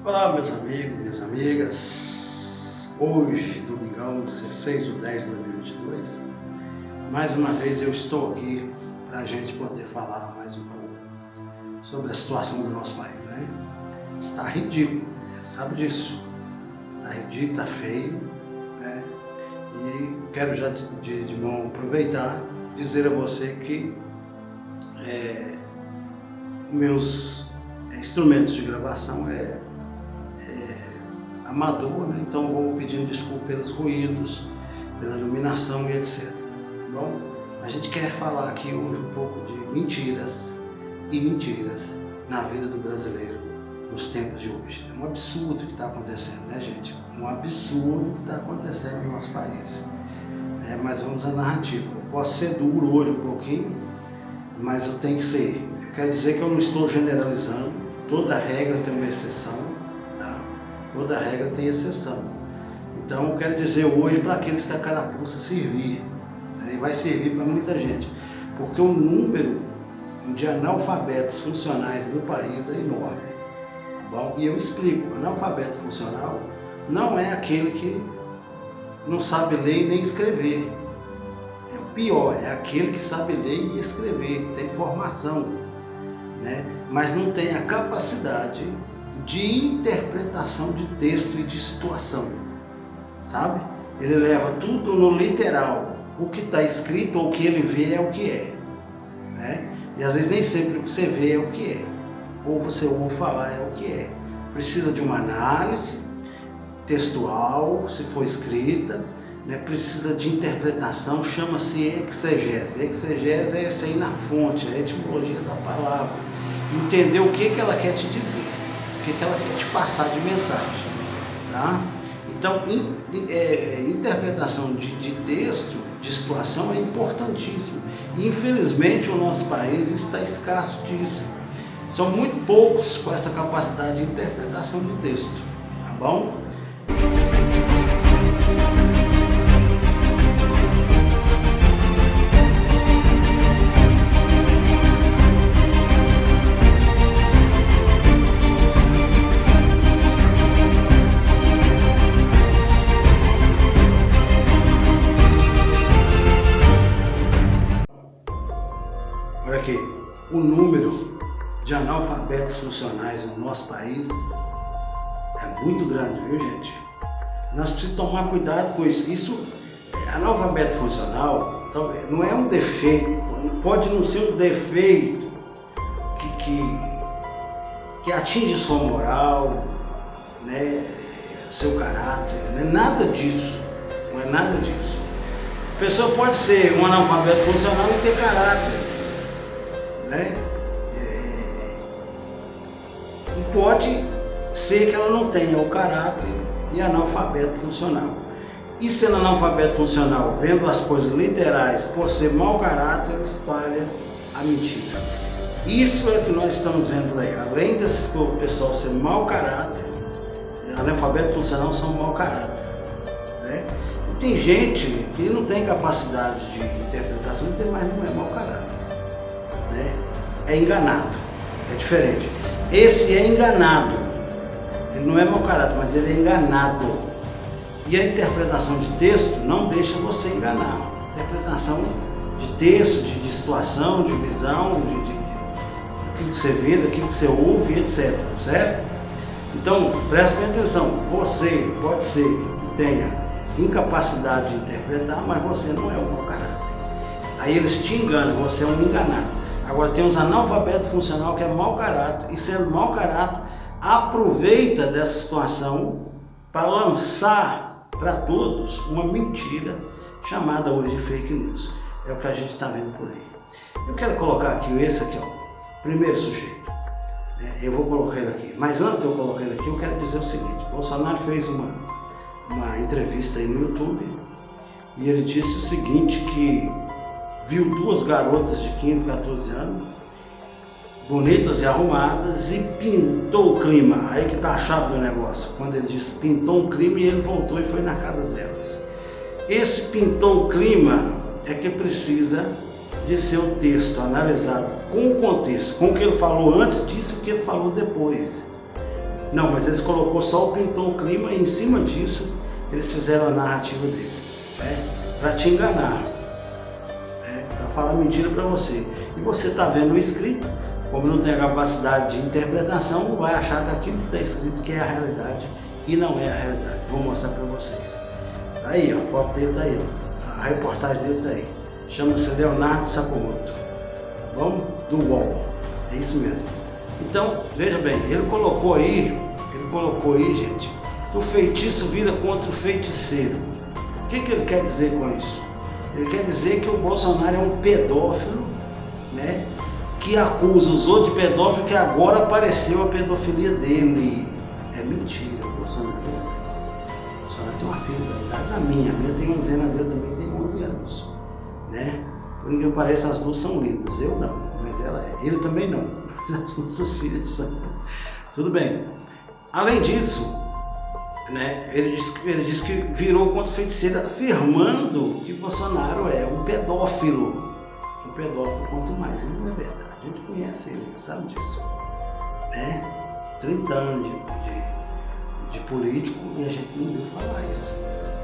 Olá, meus amigos, minhas amigas. Hoje, domingão, 16/10/2022, mais uma vez eu estou aqui para a gente poder falar mais um pouco sobre a situação do nosso país, né? Está ridículo, sabe disso? Está ridículo, está feio, né? E quero já de bom aproveitar e dizer a você que meus instrumentos de gravação é amador, né? Então vou pedindo desculpa pelos ruídos, pela iluminação e etc. Bom, a gente quer falar aqui hoje um pouco de mentiras na vida do brasileiro nos tempos de hoje. É um absurdo o que está acontecendo, né, gente? Um absurdo o que está acontecendo no nosso país. Mas vamos à narrativa. Eu posso ser duro hoje um pouquinho, mas eu tenho que ser. Eu quero dizer que eu não estou generalizando. Toda regra tem uma exceção, tá? Toda regra tem exceção. Então eu quero dizer hoje para aqueles que a carapuça servir, né? E vai servir para muita gente, porque o número de analfabetos funcionais no país é enorme, tá bom? E eu explico, analfabeto funcional não é aquele que não sabe ler nem escrever. É o pior, é aquele que sabe ler e escrever, que tem formação, né? Mas não tem a capacidade de interpretação de texto e de situação, sabe? Ele leva tudo no literal, o que está escrito ou o que ele vê é o que é, né? E às vezes nem sempre o que você vê é o que é, ou você ouve falar é o que é. Precisa de uma análise textual, se for escrita, né? Precisa de interpretação, chama-se exegese. Exegese é essa aí na fonte, a etimologia da palavra, entender o que ela quer te dizer, o que ela quer te passar de mensagem, tá? Então, interpretação de texto, de situação é importantíssimo. E, infelizmente, o nosso país está escasso disso. São muito poucos com essa capacidade de interpretação de texto, tá bom? Olha aqui, o número de analfabetos funcionais no nosso país é muito grande, viu, gente? Nós precisamos tomar cuidado com isso. Isso, analfabeto funcional, não é um defeito, pode não ser um defeito que atinge sua moral, né, seu caráter, não é nada disso, não é nada disso. A pessoa pode ser um analfabeto funcional e ter caráter, né? E pode ser que ela não tenha o caráter e analfabeto funcional. E sendo analfabeto funcional, vendo as coisas literais, por ser mau caráter, espalha a mentira. Isso é o que nós estamos vendo aí. Além desse pessoal ser mau caráter, analfabeto funcional são mau caráter, né? E tem gente que não tem capacidade de interpretação, mas não é mau caráter, né? É enganado, é diferente. Esse é enganado, ele não é mau caráter, mas ele é enganado. E a interpretação de texto não deixa você enganar. Interpretação de texto, de situação, de visão, daquilo que você vê, daquilo que você ouve, etc. Certo? Então, preste bem atenção, você pode ser que tenha incapacidade de interpretar, mas você não é um mau caráter. Aí eles te enganam, você é um enganado. Agora tem os analfabetos funcional que é mau caráter, e sendo mau caráter, aproveita dessa situação para lançar para todos uma mentira chamada hoje de fake news. É o que a gente está vendo por aí. Eu quero colocar aqui, esse aqui, ó, primeiro sujeito. Eu vou colocar ele aqui, mas antes de eu colocar ele aqui, eu quero dizer o seguinte: Bolsonaro fez uma entrevista aí no YouTube e ele disse o seguinte, que viu duas garotas de 15, 14 anos, bonitas e arrumadas, e pintou o clima. Aí que tá a chave do negócio, quando ele disse pintou um clima, e ele voltou e foi na casa delas. Esse pintou o clima é que precisa de ser o texto analisado com o contexto, com o que ele falou antes disso e o que ele falou depois. Não, mas eles colocou só o pintou um clima e em cima disso eles fizeram a narrativa deles, né? Para te enganar, né? Para falar mentira para você. E você está vendo o escrito, como não tem a capacidade de interpretação, vai achar que aquilo que está escrito que é a realidade e não é a realidade. Vou mostrar para vocês. Tá aí, ó, a foto dele tá aí, ó. A reportagem dele tá aí. Chama-se Leonardo Sakamoto, tá bom? Do UOL. É isso mesmo. Então, veja bem, ele colocou aí, gente, que o feitiço vira contra o feiticeiro. O que ele quer dizer com isso? Ele quer dizer que o Bolsonaro é um pedófilo, né? Que acusa os outros de pedófilo, que agora apareceu a pedofilia dele. É mentira, o Bolsonaro tem uma filha da idade da minha. A minha tem 11 anos, a dele também tem 11 anos, né? Por que parece, as duas são lindas, eu não, mas ela é. Ele também não, mas as nossas filhas são. Tudo bem. Além disso, né, ele diz que virou contra o feiticeiro, afirmando que Bolsonaro é um pedófilo. Um pedófilo quanto mais. Isso não é verdade. A gente conhece ele, sabe disso, né? 30 anos de político e a gente não viu falar isso.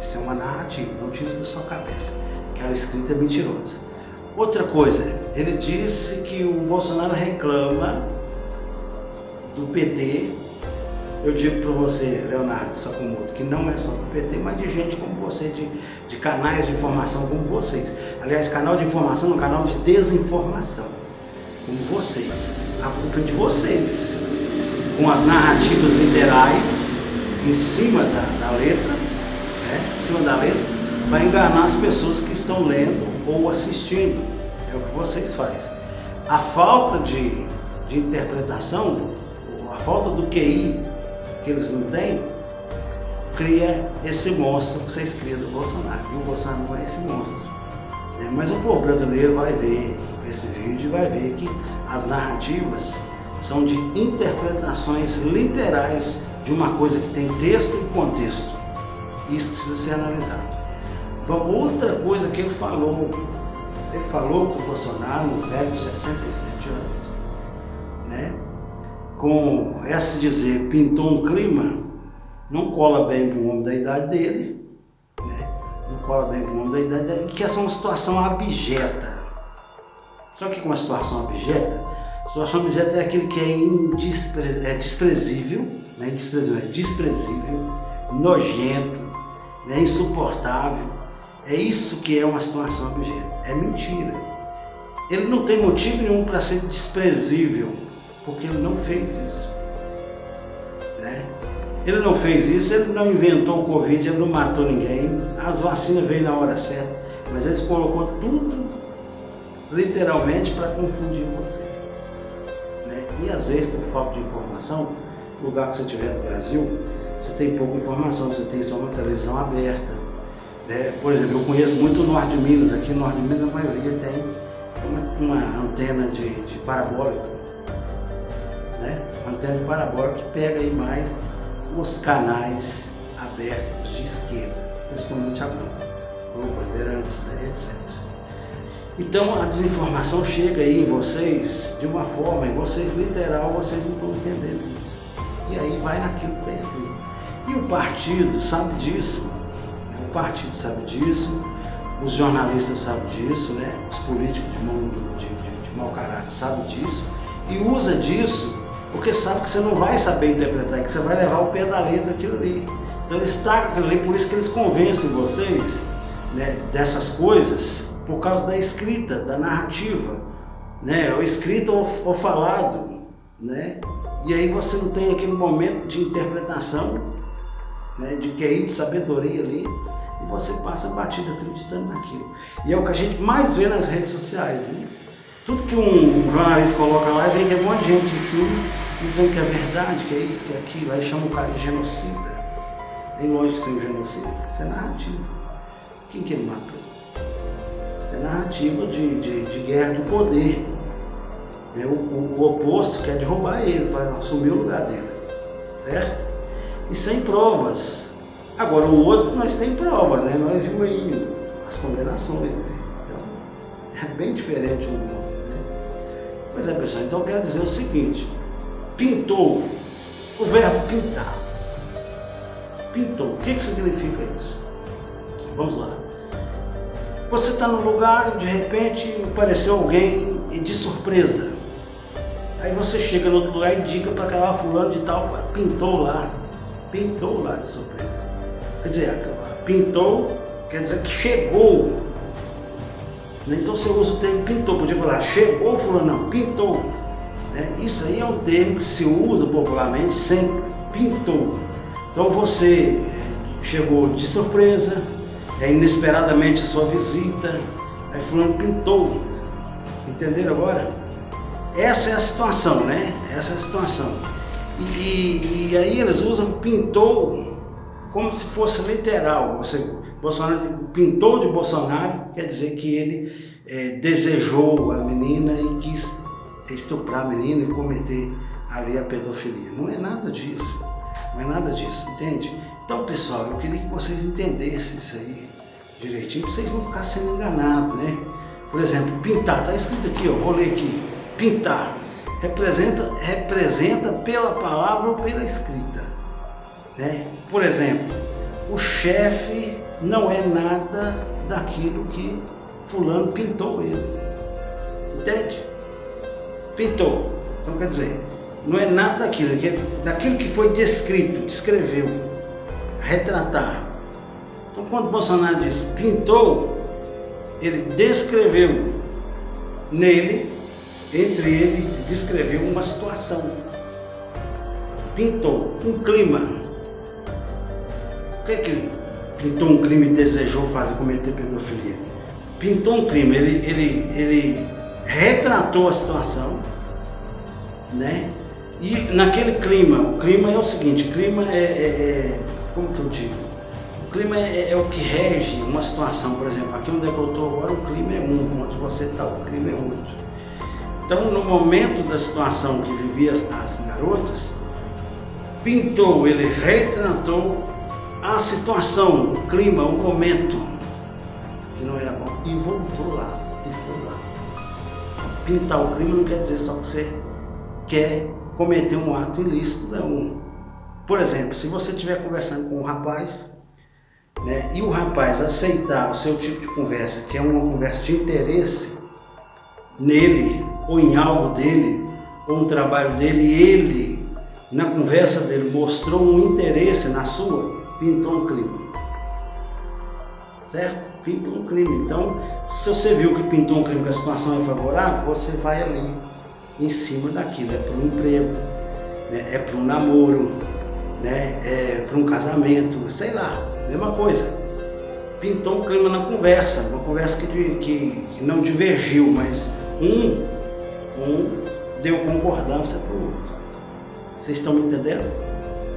Isso é uma narrativa, não tira isso da sua cabeça. Aquela escrita é mentirosa. Outra coisa, ele disse que o Bolsonaro reclama do PT. Eu digo para você, Leonardo Sakamoto, que não é só do PT, mas de gente como você, de canais de informação como vocês. Aliás, canal de informação é um canal de desinformação, como vocês. A culpa é de vocês, com as narrativas literais em cima da letra, né? Em cima da letra, para enganar as pessoas que estão lendo ou assistindo. É o que vocês fazem. A falta de interpretação, a falta do QI que eles não têm, cria esse monstro que vocês criam do Bolsonaro. E o Bolsonaro não é esse monstro, né? Mas o povo brasileiro vai ver esse vídeo e vai ver que as narrativas são de interpretações literais de uma coisa que tem texto e contexto. Isso precisa ser analisado. Bom, outra coisa que ele falou que o Bolsonaro, um velho de 67 anos, né, com essa dizer, pintou um clima, não cola bem para um homem da idade dele, né, não cola bem para um homem da idade dele, que essa é uma situação abjeta. Sabe o que é uma situação abjeta? A situação abjeta é aquele que é desprezível, né, desprezível, nojento, né, insuportável. É isso que é uma situação abjeta. É mentira. Ele não tem motivo nenhum para ser desprezível, porque ele não fez isso, né? Ele não fez isso, ele não inventou o Covid, ele não matou ninguém, as vacinas veio na hora certa, mas eles colocou tudo literalmente para confundir você, né? E às vezes, por falta de informação, no lugar que você estiver no Brasil, você tem pouca informação, você tem só uma televisão aberta, né? Por exemplo, eu conheço muito o norte de Minas. Aqui no norte de Minas a maioria tem uma antena de parabólica, né? Uma antena de parabólica que pega aí mais os canais abertos de esquerda, principalmente a Globo, Bandeirantes, né, etc. Então a desinformação chega aí em vocês de uma forma, em vocês literal, vocês não estão entendendo isso. E aí vai naquilo que está escrito. E o partido sabe disso, né? O partido sabe disso, os jornalistas sabem disso, né? Os políticos de mau caráter sabem disso e usa disso porque sabe que você não vai saber interpretar, que você vai levar o pé da letra aquilo ali. Então eles tacam aquilo ali, por isso que eles convencem vocês, né, dessas coisas, por causa da escrita, da narrativa, né? Ou escrito ou falado, né? E aí você não tem aquele momento de interpretação, né, de QI, de sabedoria ali, e você passa batido acreditando naquilo. E é o que a gente mais vê nas redes sociais, né? Tudo que um jornalista coloca lá, vem que um monte de gente em cima, dizendo que é verdade, que é isso, que é aquilo, aí chama o cara de genocida. Nem lógico que seja um genocida, isso é narrativa. Quem que ele matou? Isso é narrativa de guerra de poder. O oposto quer derrubar ele para assumir o lugar dele, certo? E sem provas. Agora o outro nós tem provas, né? Nós vimos aí as condenações, né? Então é bem diferente um do outro, né? Pois é, pessoal, então eu quero dizer o seguinte: pintou O verbo pintar. Pintou. O que significa isso? Vamos lá. Você está no lugar e de repente apareceu alguém e de surpresa. Aí você chega no outro lugar e indica para aquela fulano de tal, pintou lá de surpresa. Quer dizer, pintou quer dizer que chegou. Então você usa o termo pintou, podia falar chegou fulano, não, pintou. Isso aí é um termo que se usa popularmente sempre, pintou. Então você chegou de surpresa, inesperadamente a sua visita, aí fulano pintou. Entenderam agora? Essa é a situação, né? Essa é a situação. E aí eles usam pintou como se fosse literal. Bolsonaro pintou de Bolsonaro, quer dizer que ele desejou a menina e quis estuprar a menina e cometer ali a pedofilia. Não é nada disso. Não é nada disso, entende? Então, pessoal, eu queria que vocês entendessem isso aí direitinho, para vocês não ficarem sendo enganados, né? Por exemplo, pintar, está escrito aqui, ó, vou ler aqui. Pintar representa pela palavra ou pela escrita, né? Por exemplo, o chefe não é nada daquilo que fulano pintou ele, entende? Pintou, então quer dizer, não é nada daquilo que foi descrito, descreveu, retratar. Então quando Bolsonaro diz pintou, ele descreveu nele, entre ele, descreveu uma situação. Pintou um clima. O que é que pintou um clima e desejou cometer pedofilia? Pintou um clima, ele retratou a situação, né? E naquele clima, o clima é o seguinte, clima como que eu digo? O clima é o que rege uma situação, por exemplo, aqui onde é que eu estou agora, o clima é um, onde você está, o clima é outro. Então, no momento da situação que viviam as garotas, pintou, ele retratou a situação, o clima, o momento, que não era bom, e voltou lá, e foi lá. Pintar o clima não quer dizer só que você quer cometer um ato ilícito, não. Por exemplo, se você estiver conversando com um rapaz, né, e o rapaz aceitar o seu tipo de conversa, que é uma conversa de interesse nele, ou em algo dele, ou um trabalho dele, e ele, na conversa dele, mostrou um interesse na sua, pintou um clima. Certo? Pintou um clima. Então, se você viu que pintou um clima, que a situação é favorável, você vai ali, em cima daquilo. É para um emprego, né? É para um namoro, né? É para um casamento, sei lá, mesma coisa. Pintou um clima na conversa, uma conversa que não divergiu, mas um deu concordância para o outro. Vocês estão me entendendo?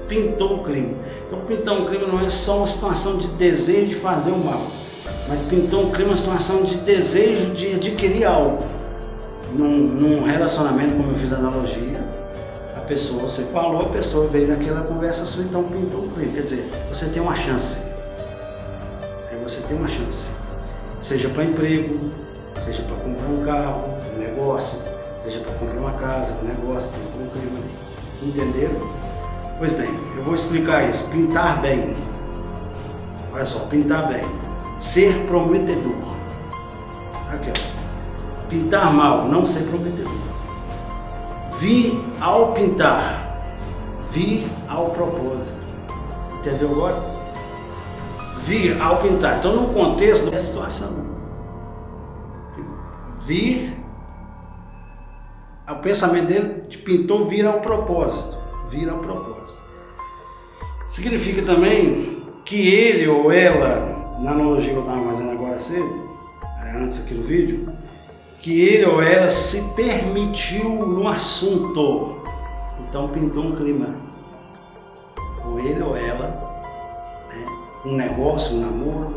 Pintou o clima. Então, pintar um clima não é só uma situação de desejo de fazer o mal, mas pintou um clima, uma situação de desejo de adquirir algo. Num relacionamento, como eu fiz a analogia, a pessoa, você falou, a pessoa veio naquela conversa sua, então pintou o clima. Quer dizer, você tem uma chance. Você tem uma chance. Seja para emprego, seja para comprar um carro, um negócio, seja para comprar uma casa, um negócio, um clima ali. Entenderam? Pois bem, eu vou explicar isso. Pintar bem. Olha só, pintar bem. Ser prometedor. Aqui, ó. Pintar mal, não ser prometedor. Vir ao pintar. Vir ao propósito. Entendeu agora? Vir ao pintar. Então, no contexto da situação. Vir, o pensamento dele de pintou, vir ao propósito. Vir ao propósito. Significa também que ele ou ela, na analogia que eu estava fazendo agora cedo, antes aqui no vídeo, que ele ou ela se permitiu no assunto. Então pintou um clima. Ou ele ou ela, né, um negócio, um namoro,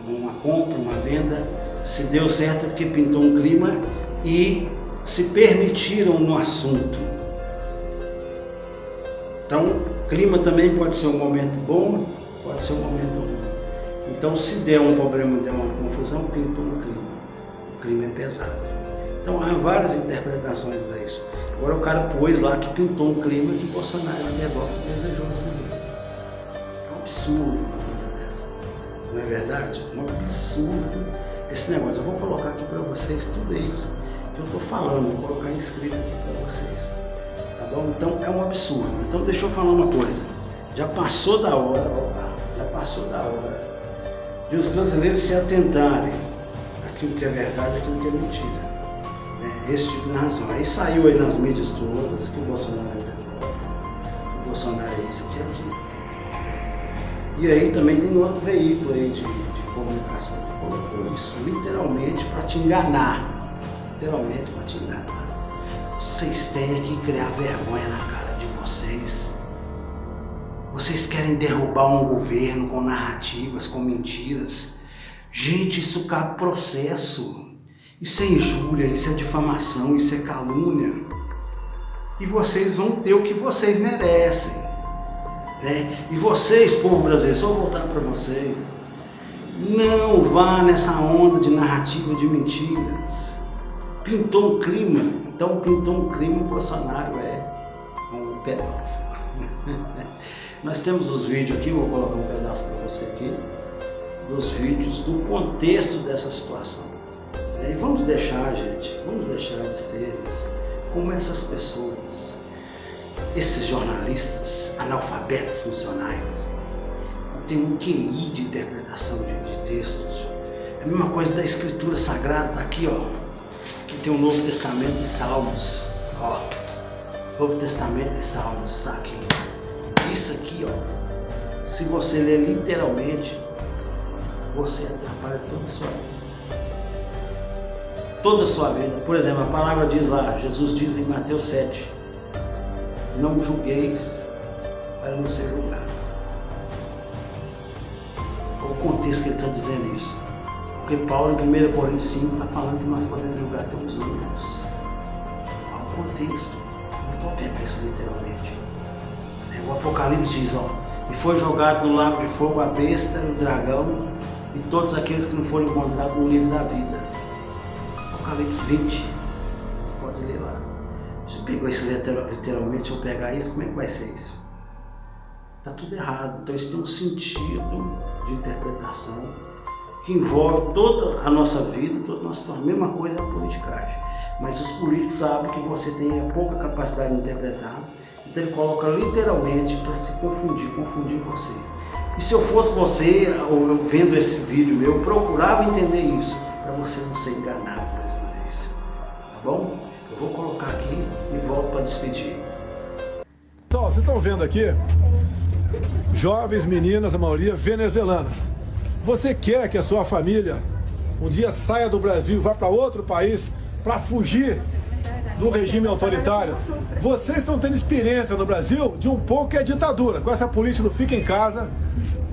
uma compra, uma venda, se deu certo porque pintou um clima e se permitiram no assunto. Então, clima também pode ser um momento bom, pode ser um momento ruim. Então, se der um problema, der uma confusão, pintou um clima. O clima é pesado. Então há várias interpretações para isso. Agora o cara pôs lá que pintou um clima que Bolsonaro era pedófilo e desejou as mulheres. É um absurdo uma coisa dessa. Não é verdade? É um absurdo esse negócio. Eu vou colocar aqui para vocês tudo isso que eu estou falando, vou colocar escrito aqui para vocês. Tá bom? Então é um absurdo. Então deixa eu falar uma coisa. Já passou da hora, já passou da hora de os brasileiros se atentarem àquilo que é verdade e àquilo que é mentira. Esse tipo de narração. Aí saiu aí nas mídias todas que o Bolsonaro é pedófilo, o Bolsonaro é isso, aqui, aquilo. E aí também tem outro veículo aí de comunicação que colocou isso literalmente para te enganar. Literalmente para te enganar. Vocês têm que criar vergonha na cara de vocês. Vocês querem derrubar um governo com narrativas, com mentiras. Gente, isso cabe processo. Isso é injúria, isso é difamação, isso é calúnia. E vocês vão ter o que vocês merecem. Né? E vocês, povo brasileiro, só voltar para vocês, não vá nessa onda de narrativa de mentiras. Pintou um clima, então pintou um clima, o Bolsonaro é um pedófilo. Nós temos os vídeos aqui, vou colocar um pedaço para você aqui, dos vídeos, do contexto dessa situação. E vamos deixar, gente, vamos deixar de sermos como essas pessoas, esses jornalistas analfabetos funcionais, tem um QI de interpretação de textos. É a mesma coisa da escritura sagrada, tá aqui, ó, que tem o Novo Testamento e Salmos, ó, Novo Testamento e Salmos, tá aqui. Isso aqui, ó, se você ler literalmente, você atrapalha toda a sua vida. Toda a sua vida. Por exemplo, a palavra diz lá, Jesus diz em Mateus 7, não julgueis para não ser julgado. Qual o contexto que ele está dizendo isso? Porque Paulo em 1 Coríntios 5 está falando que nós podemos julgar até os anjos. Qual o contexto? Não pode pegar isso literalmente. O Apocalipse diz, ó, e foi jogado no lago de fogo a besta, o dragão e todos aqueles que não foram encontrados no livro da vida. Apocalipse 20, você pode ler lá. Se pegou isso literalmente, eu pegar isso, como é que vai ser isso? Está tudo errado. Então isso tem um sentido de interpretação que envolve toda a nossa vida, toda a nossa história. A mesma coisa é a politicagem. Mas os políticos sabem que você tem pouca capacidade de interpretar, então ele coloca literalmente para se confundir você. E se eu fosse você, ou eu vendo esse vídeo meu, eu procurava entender isso, para você não ser enganado mais uma vez. Tá bom? Eu vou colocar aqui e volto para despedir. Então, vocês estão vendo aqui, jovens meninas, a maioria venezuelanas. Você quer que a sua família um dia saia do Brasil e vá para outro país para fugir do regime autoritário? Vocês estão tendo experiência no Brasil de um pouco que é ditadura, com essa política do fica em casa,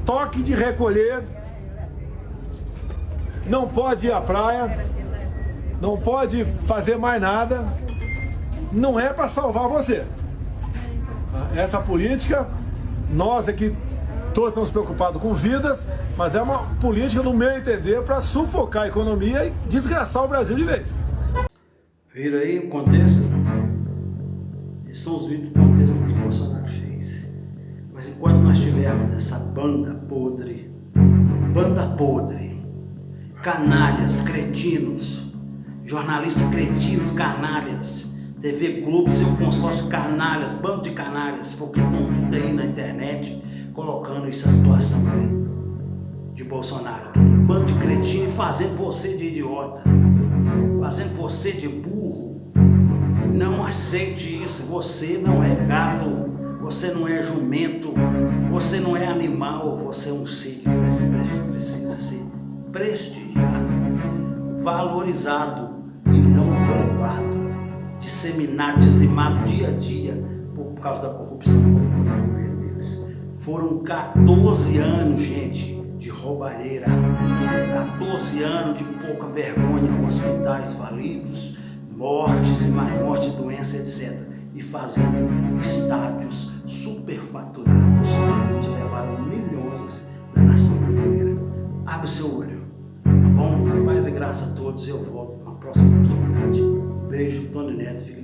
toque de recolher, não pode ir à praia, não pode fazer mais nada, não é para salvar você. Essa política, nós aqui todos estamos preocupados com vidas, mas é uma política, no meu entender, para sufocar a economia e desgraçar o Brasil de vez. Viram aí o contexto? Esses são os vídeos do contexto do que o Bolsonaro fez. Mas enquanto nós tivermos essa banda podre, canalhas, cretinos, jornalistas cretinos, canalhas, TV Globo, seu consórcio canalhas, bando de canalhas, porque estão tudo aí na internet colocando essa situação aí de Bolsonaro, um bando de cretino fazendo você de idiota, fazendo você de burro. Não aceite isso. Você não é gato, você não é jumento, você não é animal, você é um ser que precisa ser prestigiado, valorizado e não roubado, disseminado, dizimado dia a dia por causa da corrupção como foi no governo deles. Foram 14 anos, gente, de roubalheira, 14 anos de pouca vergonha, com hospitais falidos, mortes e mais mortes, doenças, etc. E fazendo estádios superfaturados, onde levaram milhões da nação brasileira. Abre o seu olho, tá bom? Paz e graça a todos, eu volto na próxima oportunidade. Beijo, Tony Neto. Fica